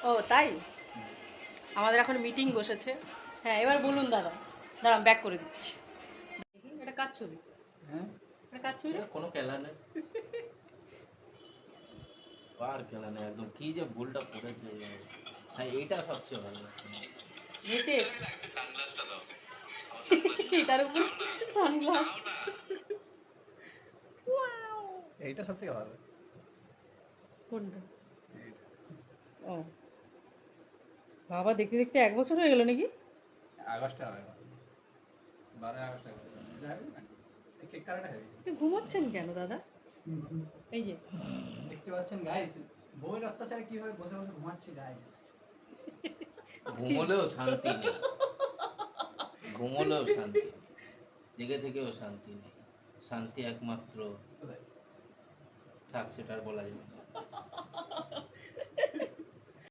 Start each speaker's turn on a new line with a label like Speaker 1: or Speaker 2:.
Speaker 1: ও তাই, আমাদের এখন মিটিং বসেছে। হ্যাঁ এবার বলুন দাদা, দাঁড়ান ব্যাক করে দিচ্ছি। দেখি এটা কার ছবি?
Speaker 2: হ্যাঁ,
Speaker 1: এটা কার ছবি রে?
Speaker 3: কোনো খেলা নেই, আর খেলা নেই একদম। কি যে ভুলটা করেছে। হ্যাঁ এইটা সবচেয়ে ভালো।
Speaker 1: লেটেস্ট এটার উপর সানগ্লাস।
Speaker 2: এইটা সব থেকে ভালো।
Speaker 1: কোনটা?
Speaker 2: এইটা
Speaker 1: ও বাবা, দেখতে দেখতে 1 বছর হয়ে গেল নাকি?
Speaker 2: আগস্টে হবে, 12 আগস্টে হবে। যাবে না, এই কেক কাটাটা হবে।
Speaker 1: আপনি ঘুমাচ্ছেন কেন দাদা? এই যে
Speaker 2: দেখতে পাচ্ছেন গাইস, বউয়ের অত্যাচারে কিভাবে বসে বসে ঘুমাচ্ছে গাইস।
Speaker 3: ঘুমোলেও শান্তি নেই, ঘুমোলেও শান্তি নেই, জেগে থেকেও শান্তি নেই। শান্তি একমাত্র
Speaker 2: কোথায়?
Speaker 3: থাক, সেটা আর বলা যাবে না।